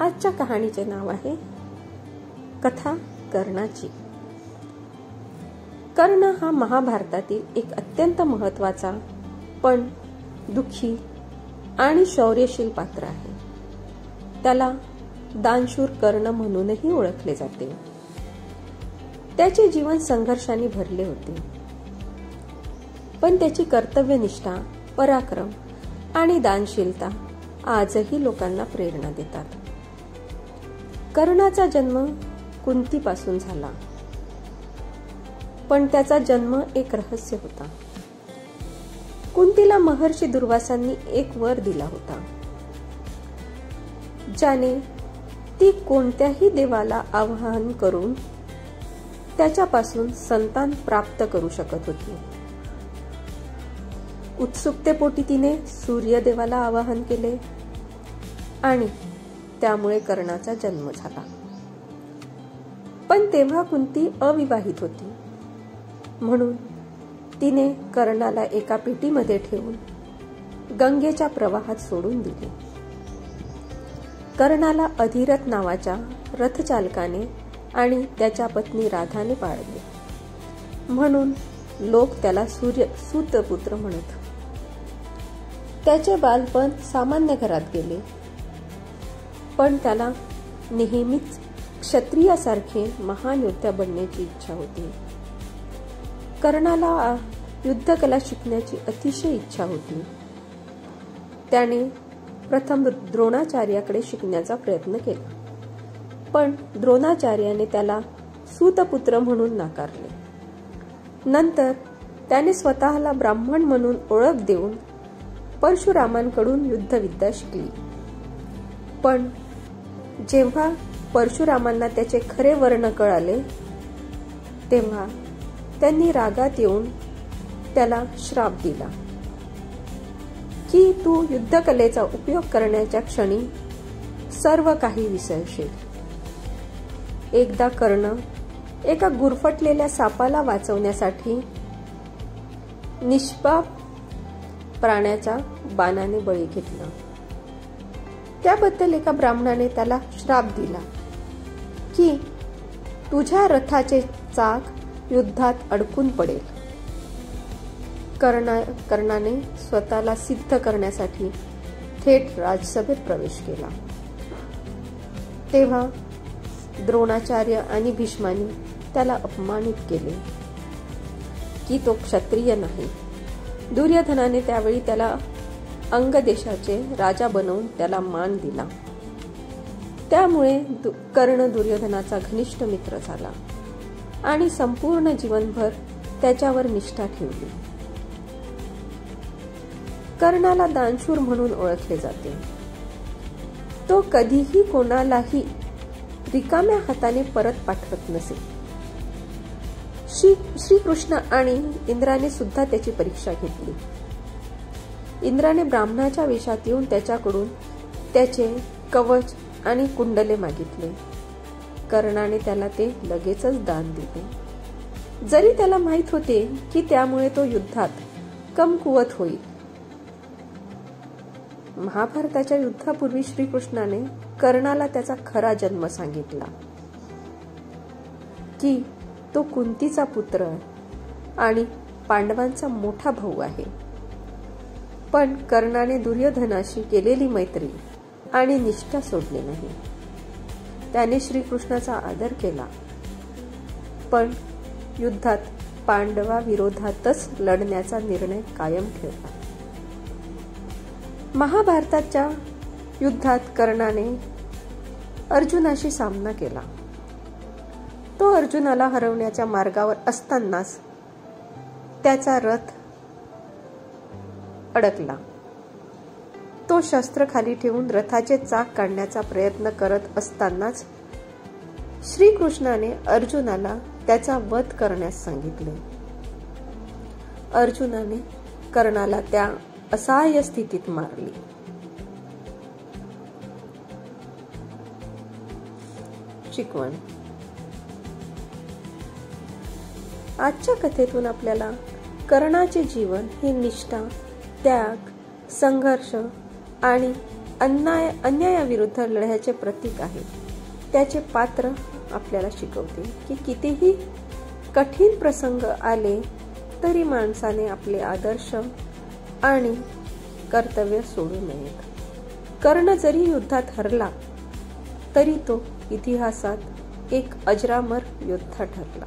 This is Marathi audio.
आजच्या कहाणीचे नाव आहे कथा कर्णाची. कर्ण हा महाभारतातील एक अत्यंत महत्त्वाचा पण दुःखी आणि शौर्यशील पात्र आहे. त्याला दानशूर कर्ण म्हणूनही ओळखले जाते. त्याचे जीवन संघर्षाने भरले होते, पण त्याची कर्तव्यनिष्ठा, पराक्रम आणि दानशीलता आजही लोकांना प्रेरणा देतात. कर्णाचा जन्म कुंतीपासून झाला, पण त्याचा जन्म एक रहस्य होता. कुंतीला महर्षी दुर्वासांनी एक वर दिला होता, ज्याने ती कोणत्याही देवाला आवाहन करून त्याच्यापासून संतान प्राप्त करू शकत होती. उत्सुकतेपोटी तिने सूर्यदेवाला आवाहन केले आणि त्यामुळे कर्णाचा जन्म झाला. पण तेव्हा कुंती अविवाहित होती, म्हणून तिने कर्णाला एका पेटीमध्ये ठेवून गंगेच्या प्रवाहात सोडून दिले. कर्णाला अधिरथ नावाच्या रथचालकाने आणि त्याच्या पत्नी राधाने पाळले, म्हणून लोक त्याला सूतपुत्र म्हणत. त्याचे बालपण सामान्य घरात गेले, पण त्याला नेहमीच क्षत्रियासारखे महान योद्धा बनण्याची इच्छा होती. कर्णाला युद्धकला शिकण्याची अतिशय इच्छा होती. त्याने प्रथम द्रोणाचार्याकडे शिकण्याचा प्रयत्न केला, पण द्रोणाचार्याने त्याला सूतपुत्र म्हणून नाकारले. नंतर त्याने स्वतःला ब्राह्मण म्हणून ओळख देऊन परशुरामांकडून युद्धविद्या शिकली. पण जेव्हा परशुरामांना त्याचे खरे वर्ण कळाले, तेव्हा त्यांनी रागात येऊन त्याला श्राप दिला की तू युद्धकलेचा उपयोग करण्याच्या क्षणी सर्व काही विसरशील. एकदा कर्ण एका गुरफटलेल्या सापाला वाचवण्यासाठी निष्पाप प्राण्याच्या बाणाने बळी घेतला. त्याबद्दल एका ब्राह्मणाने त्याला श्राप दिला की तुझ्या रथाचे चाक युद्धात अडकून पडेल. कर्णाने स्वतःला सिद्ध करण्यासाठी थेट राजसभेत प्रवेश केला. तेव्हा द्रोणाचार्य आणि भीष्मानी त्याला अपमानित केले की तो क्षत्रिय नाही. दुर्योधनाने त्यावेळी त्याला अंग देशाचे राजा बनवून त्याला मान दिला. त्यामुळे कर्ण दुर्योधनाचा घनिष्ठ मित्र झाला आणि संपूर्ण जीवनभर त्याच्यावर निष्ठा ठेवली. कर्णाला दानशूर म्हणून ओळखले जाते. तो कधीही कोणालाही रिकाम्या हाताने परत पाठवत नसे. श्रीकृष्ण आणि इंद्राने सुद्धा त्याची परीक्षा घेतली. इंद्राने ब्राह्मणाच्या वेशात येऊन त्याच्याकडून त्याचे कवच आणि कुंडले मागितले. कर्णाने त्याला ते लगेचच दान दिले, जरी त्याला माहित होते की त्यामुळे तो युद्धात कमकुवत होईल. महाभारताच्या युद्धापूर्वी श्रीकृष्णाने कर्णाला त्याचा खरा जन्म सांगितला की तो कुंतीचा पुत्र आणि पांडवांचा मोठा भाऊ आहे. पण कर्णाने दुर्योधनाशी केलेली मैत्री आणि निष्ठा सोडली नाही. त्याने श्रीकृष्णाचा आदर केला, पण युद्धात पांडवाविरोधातच लढण्याचा निर्णय कायम ठेवला. महाभारताच्या युद्धात कर्णाने अर्जुनाशी सामना केला. तो अर्जुनाला हरवण्याच्या मार्गावर असतानाच त्याचा रथ अडकला. तो शस्त्र खाली ठेवून रथाचे चाक काढण्याचा प्रयत्न करत असतानाच श्रीकृष्णाने अर्जुनाला त्याचा वध करण्यास सांगितले. अर्जुनाने कर्णाला त्या असहाय्य स्थितीत मारली. शिकवण. आजच्या कथेतून आपल्याला कर्णाचे जीवन हे निष्ठा, त्याग, संघर्ष आणि अन्यायाविरुद्ध लढ्याचे प्रतीक आहे. त्याचे पात्र आपल्याला शिकवते की कितीही कठीण प्रसंग आले तरी माणसाने आपले आदर्श आणि कर्तव्य सोडू नयेत. कर्ण जरी युद्धात हरला तरी तो इतिहासात एक अजरामर योद्धा ठरला.